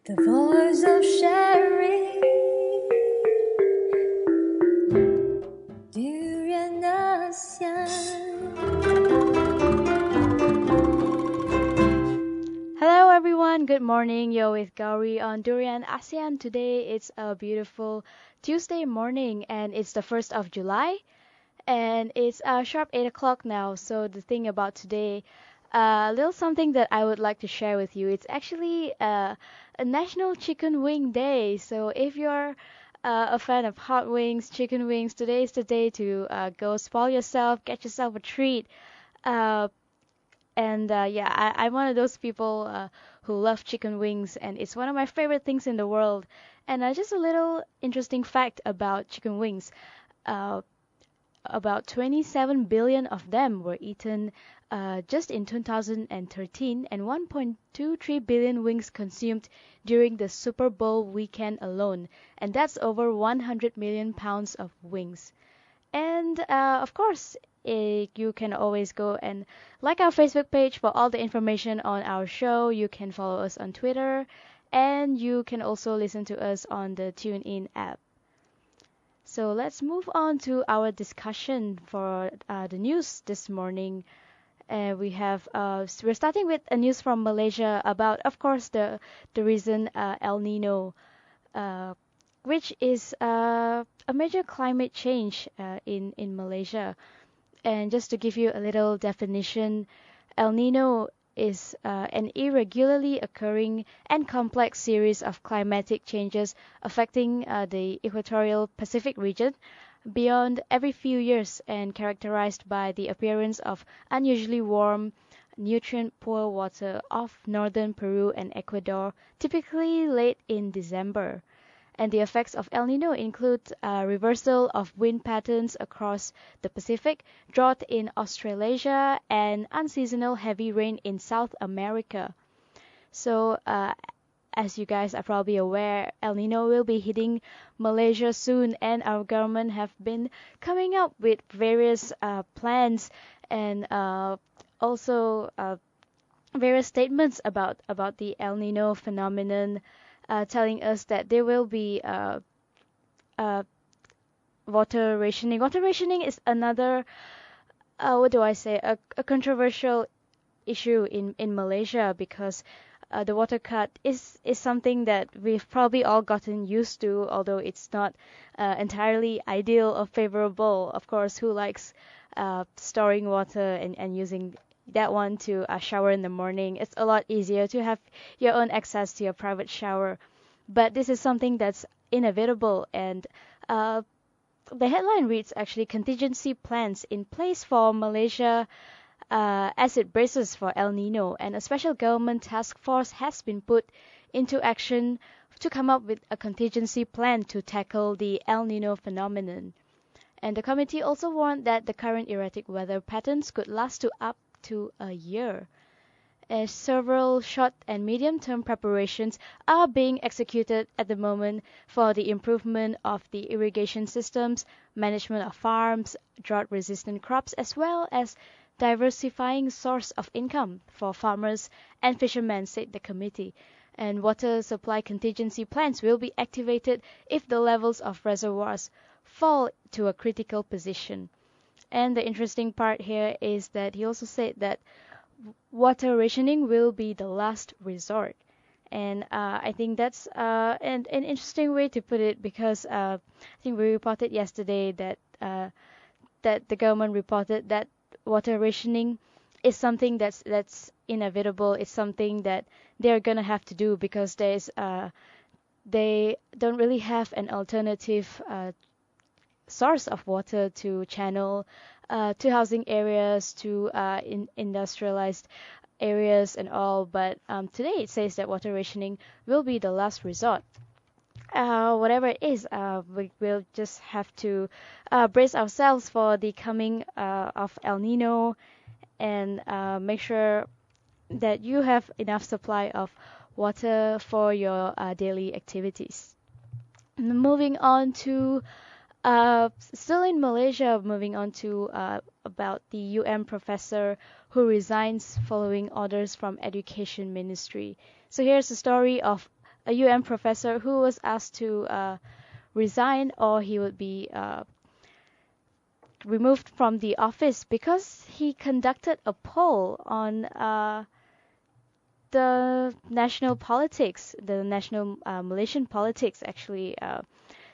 The voice of sharing Durian ASEAN. Hello everyone, good morning. You're with Gowri on Durian ASEAN. Today it's a beautiful Tuesday morning and it's the 1st of July and it's sharp 8 o'clock now. So the thing about today, a little something that I would like to share with you. It's actually a National Chicken Wing Day. So if you're a fan of hot wings, chicken wings, today is the day to go spoil yourself, get yourself a treat. Uh, and yeah, I'm one of those people who love chicken wings, and it's one of my favorite things in the world. And just a little interesting fact about chicken wings. Uh, about 27 billion of them were eaten just in 2013, and 1.23 billion wings consumed during the Super Bowl weekend alone. And that's over 100 million pounds of wings. And of course, you can always go and like our Facebook page for all the information on our show. You can follow us on Twitter, and you can also listen to us on the TuneIn app. So let's move on to our discussion for the news this morning. We're starting with a news from Malaysia about, of course, the reason El Nino, uh, which is a major climate change in Malaysia. And just to give you a little definition, El Nino is an irregularly occurring and complex series of climatic changes affecting the equatorial Pacific region beyond every few years and characterized by the appearance of unusually warm, nutrient-poor water off northern Peru and Ecuador, typically late in December. And the effects of El Nino include reversal of wind patterns across the Pacific, drought in Australasia, and unseasonal heavy rain in South America. So, as you guys are probably aware, El Nino will be hitting Malaysia soon, and our government have been coming up with various plans and also various statements about the El Nino phenomenon, telling us that there will be uh, water rationing. Water rationing is another, what do I say, a controversial issue in Malaysia because the water cut is something that we've probably all gotten used to, although it's not entirely ideal or favorable. Of course, who likes storing water and using that one to shower in the morning? It's a lot easier to have your own access to your private shower. But this is something that's inevitable, and uh, the headline reads actually contingency plans in place for Malaysia as it braces for El Nino, and a special government task force has been put into action to come up with a contingency plan to tackle the El Nino phenomenon. And the committee also warned that the current erratic weather patterns could last to up to a year, as several short and medium-term preparations are being executed at the moment for the improvement of the irrigation systems, management of farms, drought-resistant crops, as well as diversifying source of income for farmers and fishermen, said the committee. And water supply contingency plans will be activated if the levels of reservoirs fall to a critical position. And the interesting part here is that he also said that water rationing will be the last resort. And I think that's an interesting way to put it because I think we reported yesterday that the government reported that water rationing is something that's inevitable. It's something that they're gonna have to do because they don't really have an alternative source of water to channel to housing areas, to industrialized areas and all. But today it says that water rationing will be the last resort. Whatever it is, we will just have to brace ourselves for the coming of El Nino and make sure that you have enough supply of water for your daily activities. Moving on to still in Malaysia, moving on to about the UN professor who resigns following orders from Education Ministry. So here's the story of a UN professor who was asked to resign or he would be removed from the office because he conducted a poll on the national politics, the national Malaysian politics actually.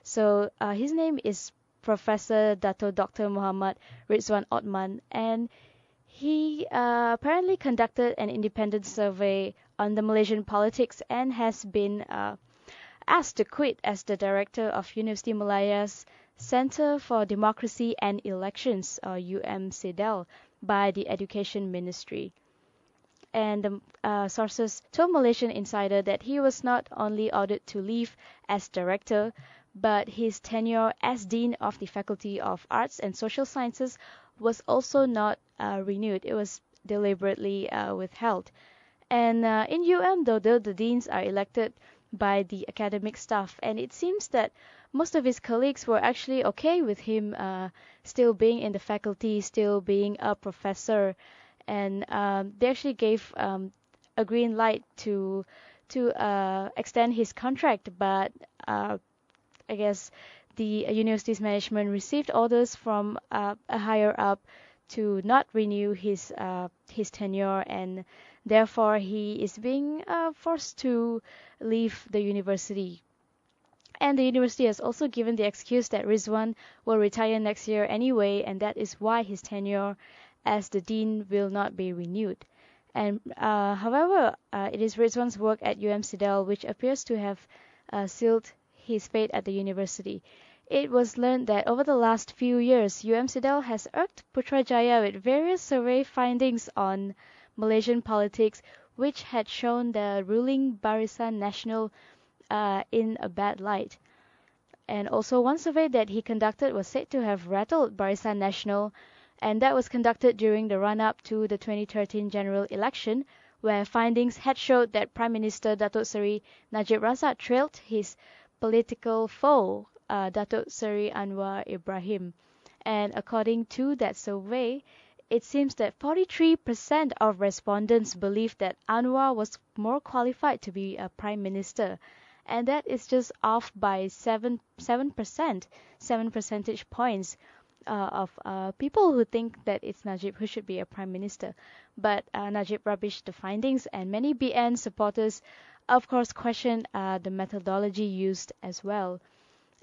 So his name is Professor Dato Dr. Muhammad Rizwan Otman, and he apparently conducted an independent survey on the Malaysian politics and has been asked to quit as the director of University Malaya's Center for Democracy and Elections, or UMCDEL, by the Education Ministry. And the sources told Malaysian Insider that he was not only ordered to leave as director, but his tenure as dean of the Faculty of Arts and Social Sciences was also not renewed. It was deliberately withheld. And in though the deans are elected by the academic staff, and it seems that most of his colleagues were actually okay with him still being in the faculty, still being a professor, and they actually gave a green light to extend his contract, but I guess the university's management received orders from a higher up to not renew his tenure, and therefore he is being forced to leave the university. And the university has also given the excuse that Rizwan will retire next year anyway, and that is why his tenure as the dean will not be renewed. And however, it is Rizwan's work at UMCDEL which appears to have sealed his fate at the university. It was learned that over the last few years, UMCDEL has irked Putrajaya with various survey findings on Malaysian politics, which had shown the ruling Barisan Nasional in a bad light. And also one survey that he conducted was said to have rattled Barisan Nasional, and that was conducted during the run-up to the 2013 general election, where findings had showed that Prime Minister Datuk Seri Najib Razak trailed his political foe, Datuk Seri Anwar Ibrahim. And according to that survey, it seems that 43% of respondents believed that Anwar was more qualified to be a prime minister, and that is just off by 7 percentage points of people who think that it's Najib who should be a prime minister. But Najib rubbished the findings, and many BN supporters, of course, questioned the methodology used as well.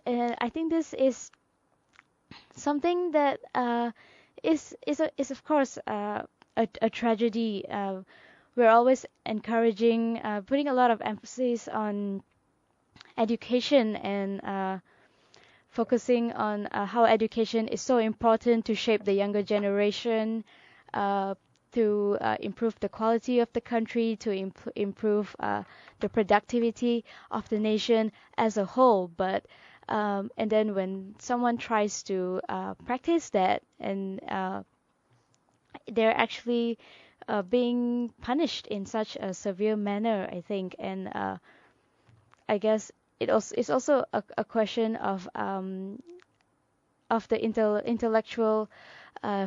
And I think this is something that is of course a tragedy. We're always encouraging, putting a lot of emphasis on education and focusing on how education is so important to shape the younger generation, to improve the quality of the country, to improve the productivity of the nation as a whole. But and then when someone tries to practice that, and they're actually being punished in such a severe manner, I think. And I guess it's also a question of the intellectual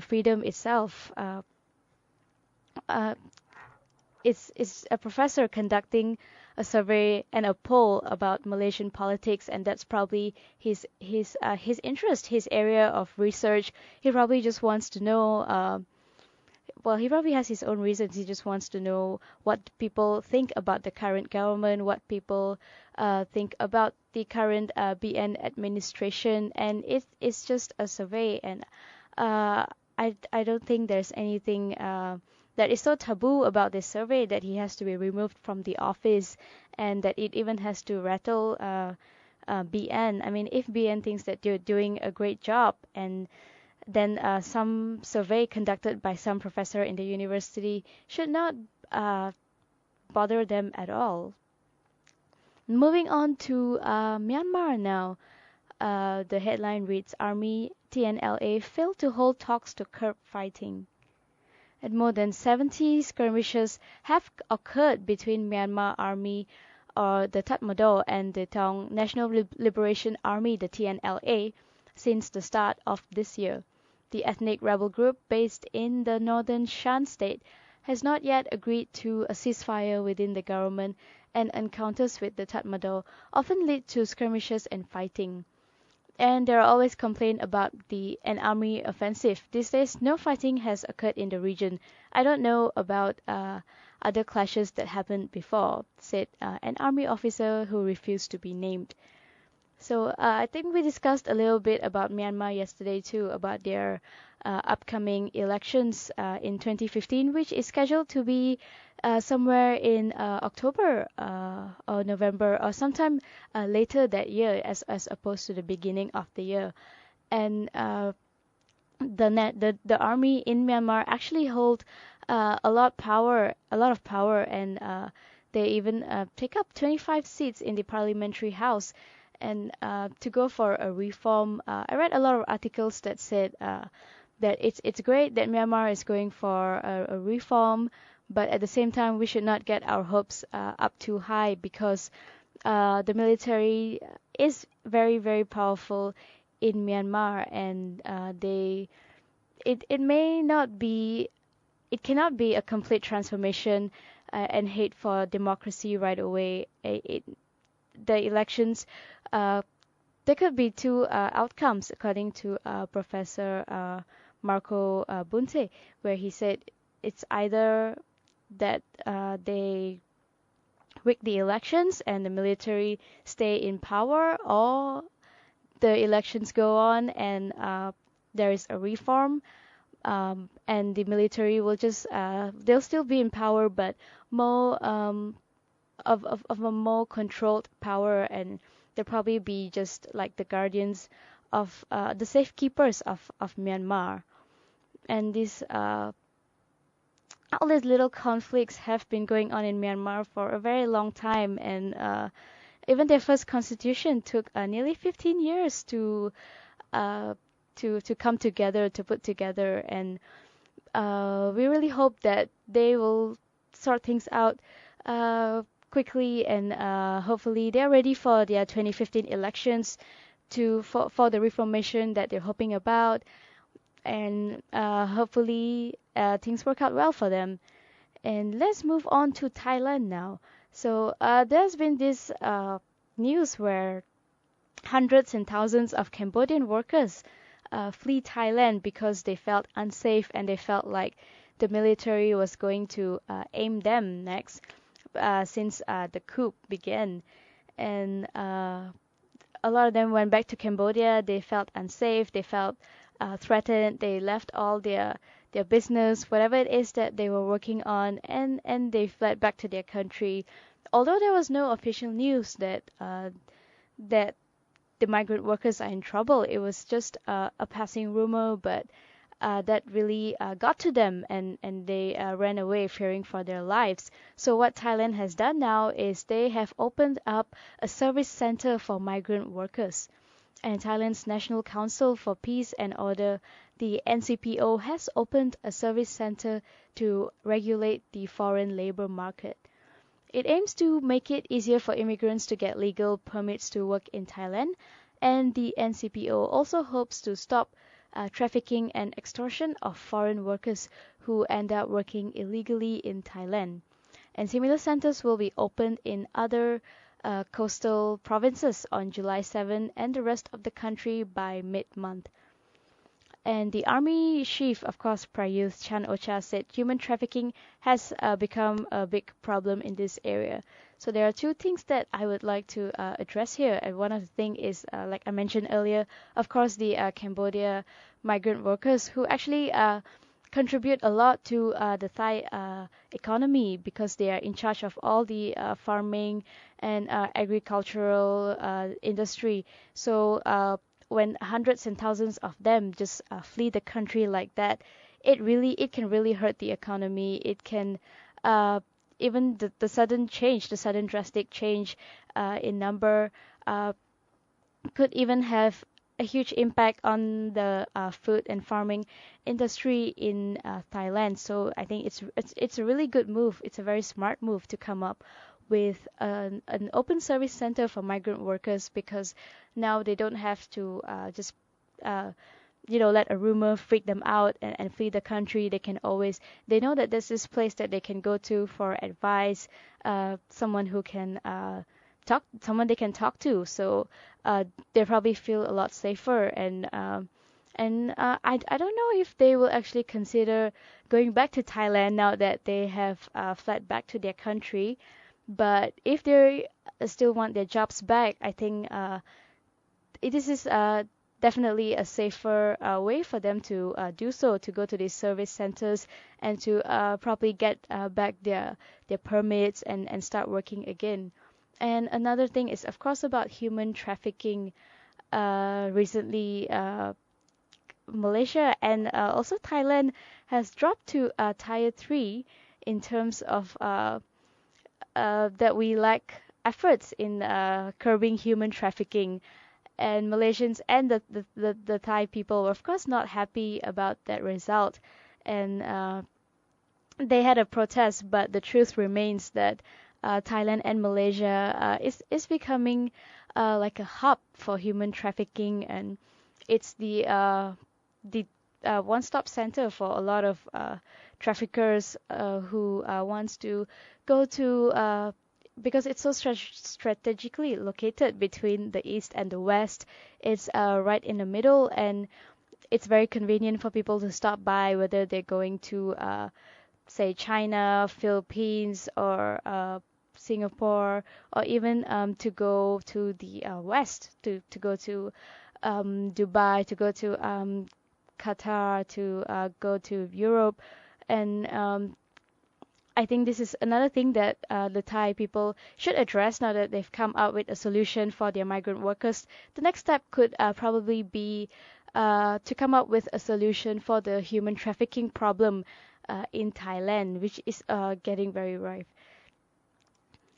freedom itself. It's a professor conducting a survey and a poll about Malaysian politics, and that's probably his interest, his area of research. He probably just wants to know. Well, he probably has his own reasons. He just wants to know what people think about the current government, what people think about the current BN administration, and it's just a survey. And I don't think there's anything that is so taboo about this survey that he has to be removed from the office, and that it even has to rattle BN. I mean, if BN thinks that you're doing a great job, and then some survey conducted by some professor in the university should not bother them at all. Moving on to Myanmar now. The headline reads, Army TNLA failed to hold talks to curb fighting. And more than 70 skirmishes have occurred between Myanmar Army, or the Tatmadaw, and the Taung National Liberation Army, the TNLA, since the start of this year. The ethnic rebel group based in the northern Shan state has not yet agreed to a ceasefire within the government, and encounters with the Tatmadaw often lead to skirmishes and fighting. And there are always complaints about an army offensive. These days, no fighting has occurred in the region. I don't know about other clashes that happened before, said an army officer who refused to be named. So I think we discussed a little bit about Myanmar yesterday too, about their upcoming elections in 2015, which is scheduled to be somewhere in October or November or sometime later that year, as opposed to the beginning of the year. And the army in Myanmar actually hold a lot of power, and they even take up 25 seats in the parliamentary house. And to go for a reform, I read a lot of articles that said that it's great that Myanmar is going for a reform, but at the same time we should not get our hopes up too high because the military is very powerful in Myanmar, and it may not be it cannot be a complete transformation and hate for democracy right away. The elections, uh, there could be two outcomes, according to Professor Marco Bunte, where he said it's either that they rig the elections and the military stay in power, or the elections go on and there is a reform, and the military will just they'll still be in power, but more of a more controlled power, and they'll probably be just like the guardians of the safekeepers of Myanmar. And these all these little conflicts have been going on in Myanmar for a very long time, and even their first constitution took nearly 15 years uh, to come together, to put together, and we really hope that they will sort things out quickly, and hopefully they're ready for their 2015 elections for the reformation that they're hoping about, and hopefully things work out well for them. And let's move on to Thailand now. So there's been this news where hundreds and thousands of Cambodian workers flee Thailand because they felt unsafe and they felt like the military was going to aim them next since the coup began. And a lot of them went back to Cambodia. They felt unsafe. They felt threatened. They left all their business, whatever it is that they were working on, and they fled back to their country. Although there was no official news that the migrant workers are in trouble, it was just a passing rumor, but that really got to them, and they ran away fearing for their lives. So what Thailand has done now is they have opened up a service center for migrant workers. And Thailand's National Council for Peace and Order, the NCPO, has opened a service center to regulate the foreign labor market. It aims to make it easier for immigrants to get legal permits to work in Thailand, and the NCPO also hopes to stop trafficking and extortion of foreign workers who end up working illegally in Thailand. And similar centers will be opened in other coastal provinces on July 7 and the rest of the country by mid-month. And the army chief, of course, Prayuth Chan-o-cha, said human trafficking has become a big problem in this area. So there are two things that I would like to address here. And one of the things is, like I mentioned earlier, of course, the Cambodia migrant workers who actually contribute a lot to the Thai economy because they are in charge of all the farming and agricultural industry. So when hundreds and thousands of them just flee the country like that, it can really hurt the economy. It can even the sudden change, the sudden drastic change in number could even have a huge impact on the food and farming industry in Thailand. So I think it's a really good move. It's a very smart move to come up with an open service center for migrant workers, because now they don't have to just let a rumor freak them out and flee the country. They know that there's this place that they can go to for advice, someone who can someone they can talk to. So they probably feel a lot safer. And I don't know if they will actually consider going back to Thailand now that they have fled back to their country. But if they still want their jobs back, I think this is definitely a safer way for them to do so, to go to these service centers and to probably get back their permits and start working again. And another thing is, of course, about human trafficking. Recently, Malaysia and also Thailand has dropped to tier 3 in terms of that we lack efforts in curbing human trafficking. And Malaysians and the Thai people were, of course, not happy about that result. And they had a protest, but the truth remains that Thailand and Malaysia is becoming like a hub for human trafficking, and it's the one-stop center for a lot of traffickers who wants to go to because it's so strategically located between the east and the west. It's right in the middle, and it's very convenient for people to stop by, whether they're going to say China, Philippines, or Singapore, or even to go to the west, to go to Dubai, to go to Qatar, to go to Europe. And I think this is another thing that the Thai people should address now that they've come out with a solution for their migrant workers. The next step could probably be to come up with a solution for the human trafficking problem in Thailand, which is getting very rife.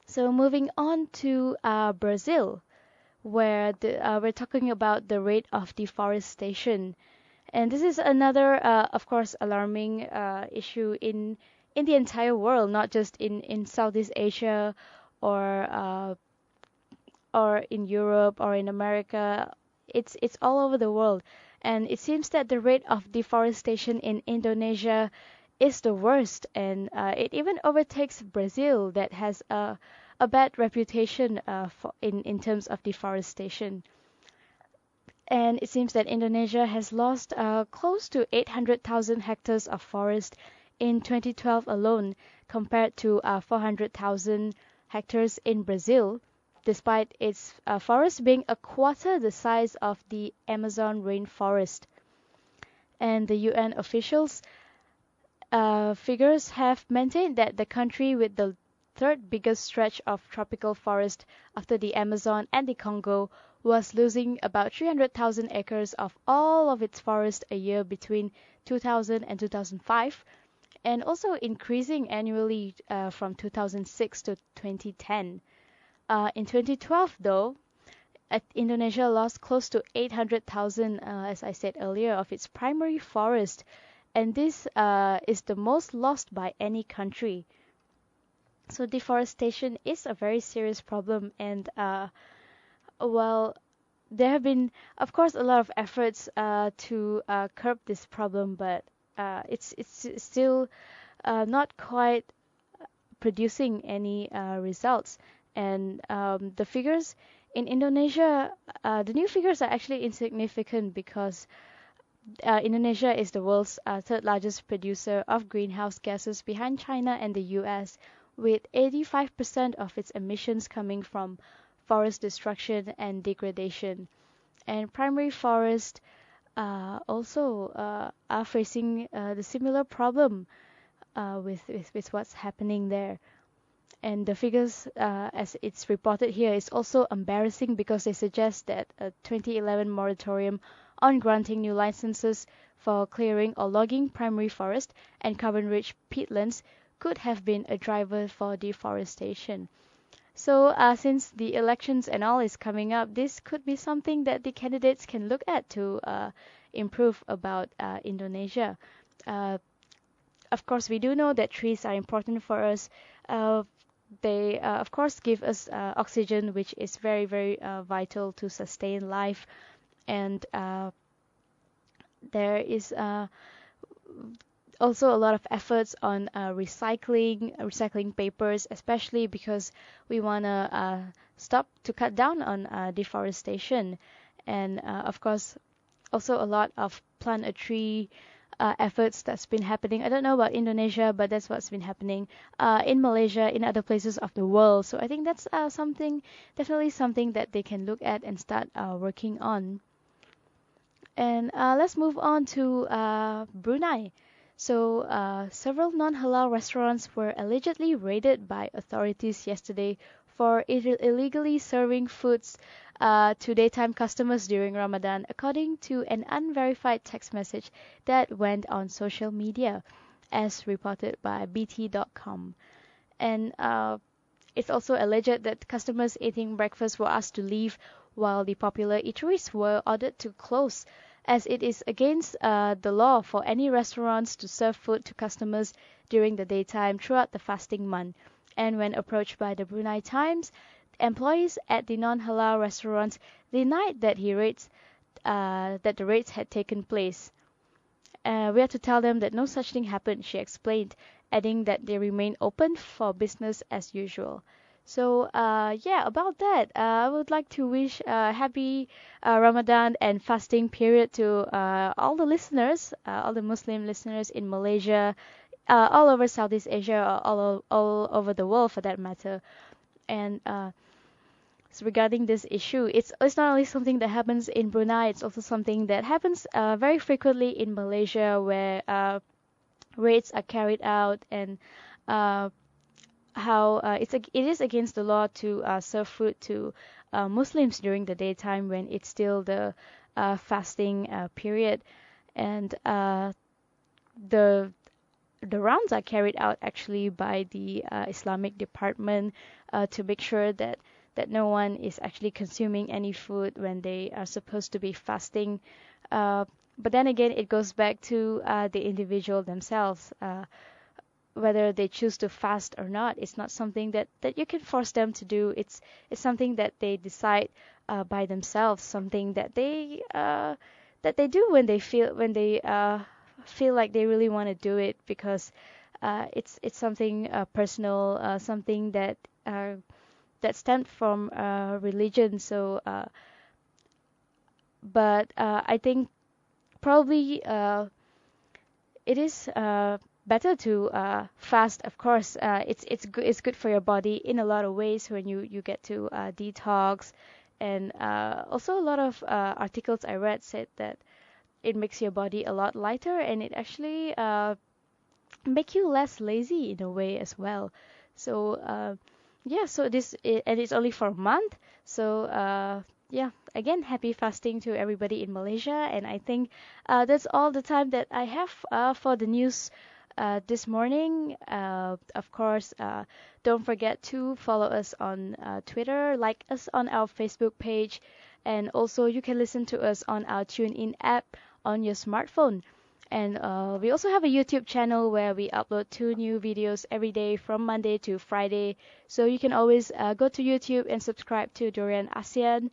So moving on to Brazil, where we're talking about the rate of deforestation. And this is another, of course, alarming issue in the entire world, not just in Southeast Asia or or in Europe or in America. It's all over the world, and it seems that the rate of deforestation in Indonesia is the worst, and it even overtakes Brazil, that has a bad reputation in terms of deforestation. And it seems that Indonesia has lost close to 800,000 hectares of forest in 2012 alone, compared to 400,000 hectares in Brazil, despite its forest being a quarter the size of the Amazon rainforest. And the UN officials figures have maintained that the country with the third biggest stretch of tropical forest after the Amazon and the Congo was losing about 300,000 acres of all of its forest a year between 2000 and 2005, and also increasing annually from 2006 to 2010. In 2012, though, Indonesia lost close to 800,000, as I said earlier, of its primary forest, and this is the most lost by any country. So deforestation is a very serious problem, and well, there have been, of course, a lot of efforts to curb this problem, but it's still not quite producing any results. And the figures in Indonesia, the new figures are actually insignificant because Indonesia is the world's third largest producer of greenhouse gases behind China and the US, with 85% of its emissions coming from forest destruction and degradation. And primary forests also are facing the similar problem with what's happening there. And the figures, as it's reported here, is also embarrassing because they suggest that a 2011 moratorium on granting new licenses for clearing or logging primary forest and carbon-rich peatlands could have been a driver for deforestation. So since the elections and all is coming up, this could be something that the candidates can look at to improve about Indonesia. Uh, of course, we do know that trees are important for us. They, of course, give us oxygen, which is very, very vital to sustain life. And There is also a lot of efforts on recycling papers, especially because we want to stop to cut down on deforestation, and of course also a lot of plant a tree efforts that's been happening. I don't know about Indonesia, but that's what's been happening in Malaysia, in other places of the world. So I think that's definitely something that they can look at and start working on. And let's move on to Brunei. So, several non-halal restaurants were allegedly raided by authorities yesterday for illegally serving foods to daytime customers during Ramadan, according to an unverified text message that went on social media, as reported by BT.com. And it's also alleged that customers eating breakfast were asked to leave while the popular eateries were ordered to close, as it is against the law for any restaurants to serve food to customers during the daytime throughout the fasting month. And when approached by the Brunei Times, employees at the non-halal restaurants denied that that the raids had taken place. We had to tell them that no such thing happened, she explained, adding that they remain open for business as usual. So, yeah, about that, I would like to wish happy Ramadan and fasting period to all the listeners, all the Muslim listeners in Malaysia, all over Southeast Asia, or all over the world for that matter. And so regarding this issue, it's not only something that happens in Brunei, it's also something that happens very frequently in Malaysia, where raids are carried out, and uh, how it is against the law to serve food to Muslims during the daytime when it's still the fasting period, and the the rounds are carried out actually by the Islamic department to make sure that no one is actually consuming any food when they are supposed to be fasting. Uh, but then again, it goes back to the individual themselves, whether they choose to fast or not. It's not something that you can force them to do. It's something that they decide by themselves, something that they do when they feel like they really want to do it, because it's something personal, something that stems from religion. So, but I think probably it is better to fast. Of course, it's good for your body in a lot of ways when you get to detox, and also a lot of articles I read said that it makes your body a lot lighter, and it actually make you less lazy in a way as well. So yeah, so and it's only for a month. So yeah, again, happy fasting to everybody in Malaysia. And I think that's all the time that I have for the news this morning. Of course, don't forget to follow us on Twitter, like us on our Facebook page, and also you can listen to us on our TuneIn app on your smartphone. And we also have a YouTube channel where we upload 2 new videos every day from Monday to Friday. So you can always go to YouTube and subscribe to Durian ASEAN.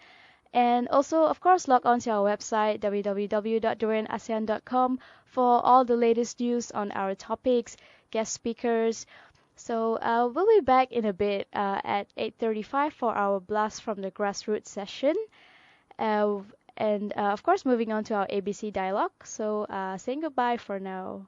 And also, of course, log on to our website, www.durianasean.com, for all the latest news on our topics, guest speakers. So we'll be back in a bit at 8:35 for our Blast from the Grassroots session. Uh, and of course, moving on to our ABC dialogue. So saying goodbye for now.